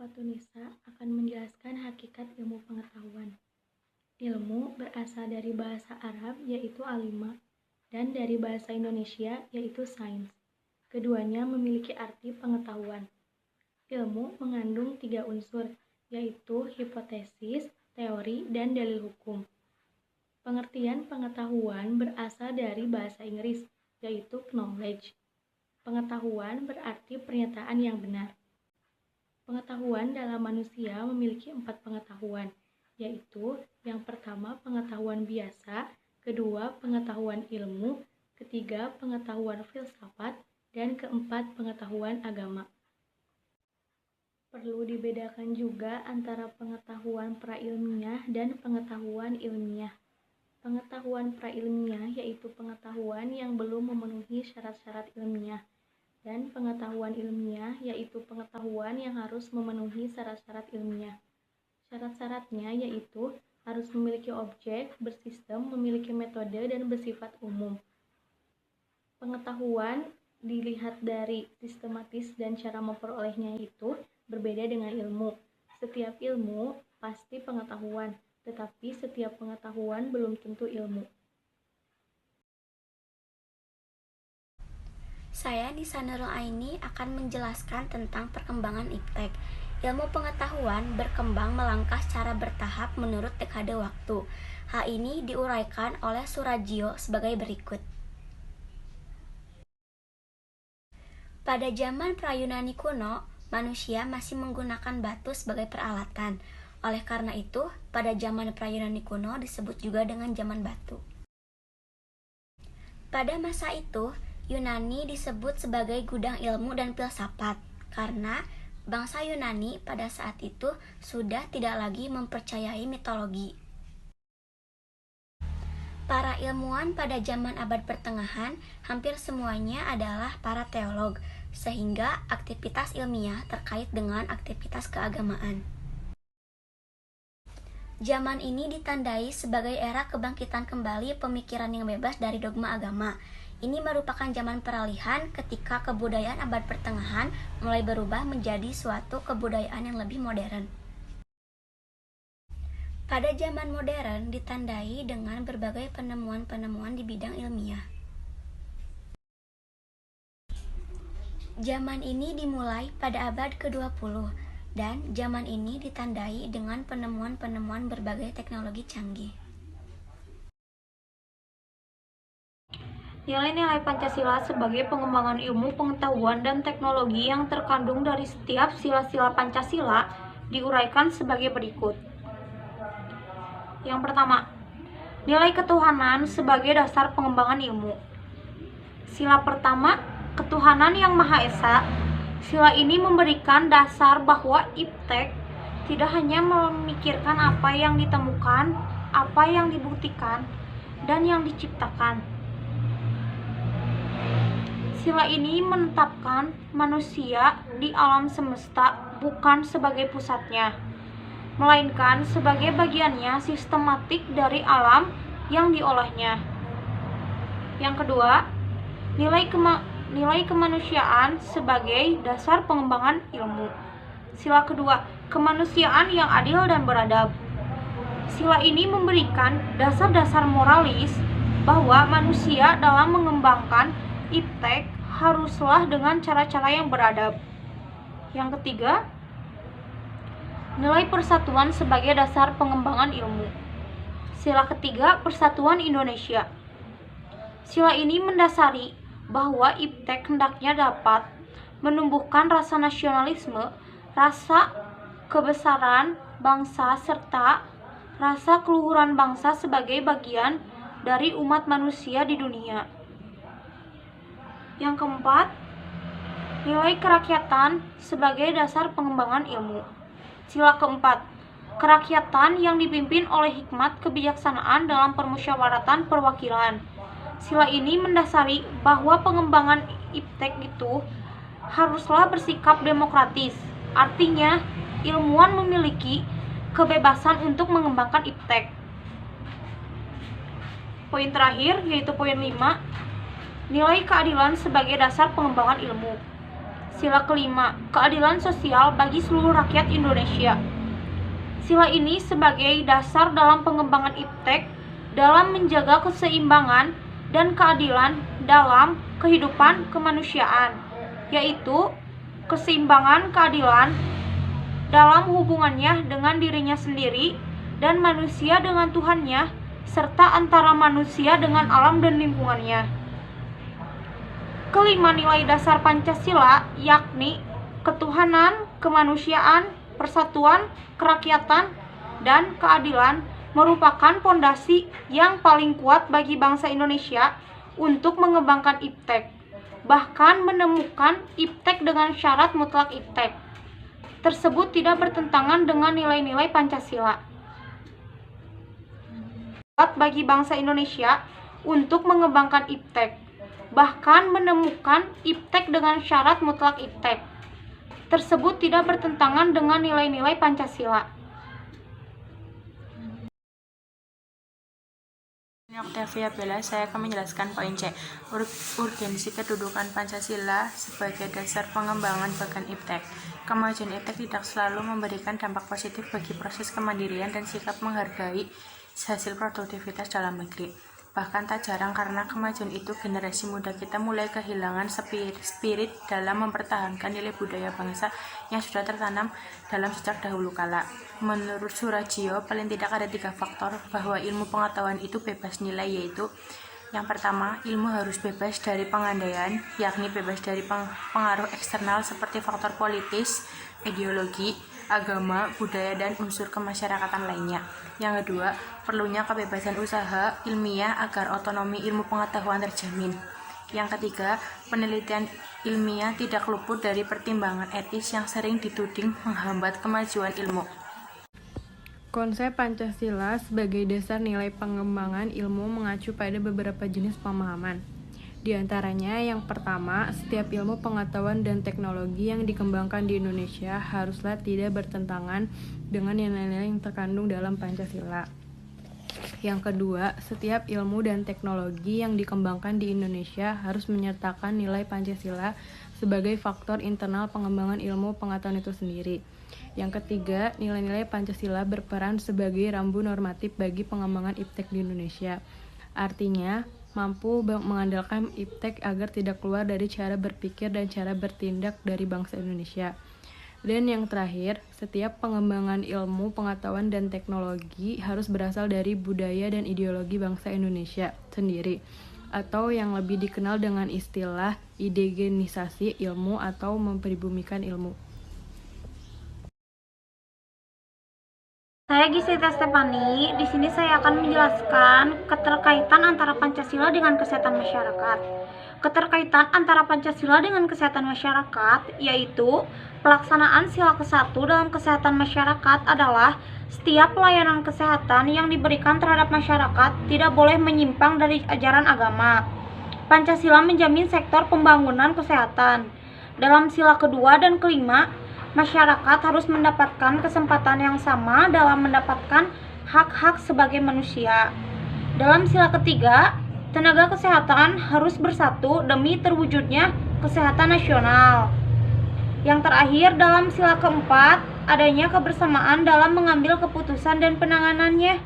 Fatunisa akan menjelaskan hakikat ilmu pengetahuan. Ilmu berasal dari bahasa Arab yaitu alima dan dari bahasa Indonesia yaitu sains. Keduanya memiliki arti pengetahuan. Ilmu mengandung 3 unsur yaitu hipotesis, teori, dan dalil hukum. Pengertian pengetahuan berasal dari bahasa Inggris yaitu knowledge. Pengetahuan berarti pernyataan yang benar. Pengetahuan dalam manusia memiliki 4 pengetahuan, yaitu yang pertama pengetahuan biasa, kedua pengetahuan ilmu, ketiga pengetahuan filsafat, dan keempat pengetahuan agama. Perlu dibedakan juga antara pengetahuan prailmiah dan pengetahuan ilmiah. Pengetahuan prailmiah yaitu pengetahuan yang belum memenuhi syarat-syarat ilmiah. Dan pengetahuan ilmiah yaitu pengetahuan yang harus memenuhi syarat-syarat ilmiah. Syarat-syaratnya yaitu harus memiliki objek, bersistem, memiliki metode, dan bersifat umum. Pengetahuan dilihat dari sistematis dan cara memperolehnya itu berbeda dengan ilmu. Setiap ilmu pasti pengetahuan, tetapi setiap pengetahuan belum tentu ilmu. Saya Nisa Nurul Aini akan menjelaskan tentang perkembangan iptek. Ilmu pengetahuan berkembang melangkah secara bertahap menurut dekade waktu. Hal ini diuraikan oleh Surajio sebagai berikut. Pada zaman pra-Yunani kuno, manusia masih menggunakan batu sebagai peralatan. Oleh karena itu, pada zaman pra-Yunani kuno disebut juga dengan zaman batu. Pada masa itu, Yunani disebut sebagai gudang ilmu dan filsafat karena bangsa Yunani pada saat itu sudah tidak lagi mempercayai mitologi. Para ilmuwan pada zaman abad pertengahan hampir semuanya adalah para teolog, sehingga aktivitas ilmiah terkait dengan aktivitas keagamaan. Zaman ini ditandai sebagai era kebangkitan kembali pemikiran yang bebas dari dogma agama. Ini merupakan zaman peralihan ketika kebudayaan abad pertengahan mulai berubah menjadi suatu kebudayaan yang lebih modern. Pada zaman modern ditandai dengan berbagai penemuan-penemuan di bidang ilmiah. Zaman ini dimulai pada abad ke-20 dan zaman ini ditandai dengan penemuan-penemuan berbagai teknologi canggih. Nilai-nilai Pancasila sebagai pengembangan ilmu, pengetahuan, dan teknologi yang terkandung dari setiap sila-sila Pancasila diuraikan sebagai berikut. Yang pertama, nilai ketuhanan sebagai dasar pengembangan ilmu. Sila pertama, ketuhanan yang Maha Esa. Sila ini memberikan dasar bahwa iptek tidak hanya memikirkan apa yang ditemukan, apa yang dibuktikan, dan yang diciptakan. Sila ini menetapkan manusia di alam semesta bukan sebagai pusatnya, melainkan sebagai bagiannya sistematik dari alam yang diolahnya. Yang kedua, nilai kemanusiaan sebagai dasar pengembangan ilmu. Sila kedua, kemanusiaan yang adil dan beradab. Sila ini memberikan dasar-dasar moralis bahwa manusia dalam mengembangkan iptek haruslah dengan cara-cara yang beradab. Yang ketiga, nilai persatuan sebagai dasar pengembangan ilmu. Sila ketiga, Persatuan Indonesia. Sila ini mendasari bahwa iptek hendaknya dapat menumbuhkan rasa nasionalisme, rasa kebesaran bangsa, serta rasa keluhuran bangsa sebagai bagian dari umat manusia di dunia. Yang keempat, nilai kerakyatan sebagai dasar pengembangan ilmu. Sila keempat, kerakyatan yang dipimpin oleh hikmat kebijaksanaan dalam permusyawaratan perwakilan. Sila ini mendasari bahwa pengembangan iptek itu haruslah bersikap demokratis. Artinya, ilmuwan memiliki kebebasan untuk mengembangkan iptek. Poin terakhir yaitu poin 5, nilai keadilan sebagai dasar pengembangan ilmu. Sila kelima, keadilan sosial bagi seluruh rakyat Indonesia. Sila ini sebagai dasar dalam pengembangan iptek dalam menjaga keseimbangan dan keadilan dalam kehidupan kemanusiaan, yaitu keseimbangan keadilan dalam hubungannya dengan dirinya sendiri dan manusia dengan Tuhannya, serta antara manusia dengan alam dan lingkungannya. Kelima nilai dasar Pancasila yakni ketuhanan, kemanusiaan, persatuan, kerakyatan, dan keadilan merupakan pondasi yang paling kuat bagi bangsa Indonesia untuk mengembangkan iptek, bahkan menemukan iptek dengan syarat mutlak iptek tersebut tidak bertentangan dengan nilai-nilai Pancasila. Kuat bagi bangsa Indonesia untuk mengembangkan iptek, bahkan menemukan iptek dengan syarat mutlak iptek tersebut tidak bertentangan dengan nilai-nilai Pancasila. Octavia Bella, saya akan menjelaskan poin C. Urgensi kedudukan Pancasila sebagai dasar pengembangan bagan iptek. Kemajuan iptek tidak selalu memberikan dampak positif bagi proses kemandirian dan sikap menghargai hasil produktivitas dalam negeri. Bahkan tak jarang karena kemajuan itu generasi muda kita mulai kehilangan spirit dalam mempertahankan nilai budaya bangsa yang sudah tertanam dalam sejak dahulu kala. Menurut Surajio, paling tidak ada 3 faktor bahwa ilmu pengetahuan itu bebas nilai, yaitu yang pertama, ilmu harus bebas dari pengandaian, yakni bebas dari pengaruh eksternal seperti faktor politis, ideologi, agama, budaya, dan unsur kemasyarakatan lainnya. Yang kedua, perlunya kebebasan usaha ilmiah agar otonomi ilmu pengetahuan terjamin. Yang ketiga, penelitian ilmiah tidak luput dari pertimbangan etis yang sering dituding menghambat kemajuan ilmu. Konsep Pancasila sebagai dasar nilai pengembangan ilmu mengacu pada beberapa jenis pemahaman. Di antaranya, yang pertama, setiap ilmu pengetahuan dan teknologi yang dikembangkan di Indonesia haruslah tidak bertentangan dengan nilai-nilai yang terkandung dalam Pancasila. Yang kedua, setiap ilmu dan teknologi yang dikembangkan di Indonesia harus menyertakan nilai Pancasila sebagai faktor internal pengembangan ilmu pengetahuan itu sendiri. Yang ketiga, nilai-nilai Pancasila berperan sebagai rambu normatif bagi pengembangan iptek di Indonesia. Artinya, mampu mengandalkan iptek agar tidak keluar dari cara berpikir dan cara bertindak dari bangsa Indonesia. Dan yang terakhir, setiap pengembangan ilmu, pengetahuan, dan teknologi harus berasal dari budaya dan ideologi bangsa Indonesia sendiri, atau yang lebih dikenal dengan istilah indigenisasi ilmu atau mempribumikan ilmu. Saya Gisita Stefani. Di sini saya akan menjelaskan keterkaitan antara Pancasila dengan kesehatan masyarakat. Keterkaitan antara Pancasila dengan kesehatan masyarakat yaitu pelaksanaan sila ke-1 dalam kesehatan masyarakat adalah setiap pelayanan kesehatan yang diberikan terhadap masyarakat tidak boleh menyimpang dari ajaran agama. Pancasila menjamin sektor pembangunan kesehatan. Dalam sila kedua dan kelima, masyarakat harus mendapatkan kesempatan yang sama dalam mendapatkan hak-hak sebagai manusia. Dalam sila ketiga, tenaga kesehatan harus bersatu demi terwujudnya kesehatan nasional. Yang terakhir, dalam sila keempat, adanya kebersamaan dalam mengambil keputusan dan penanganannya.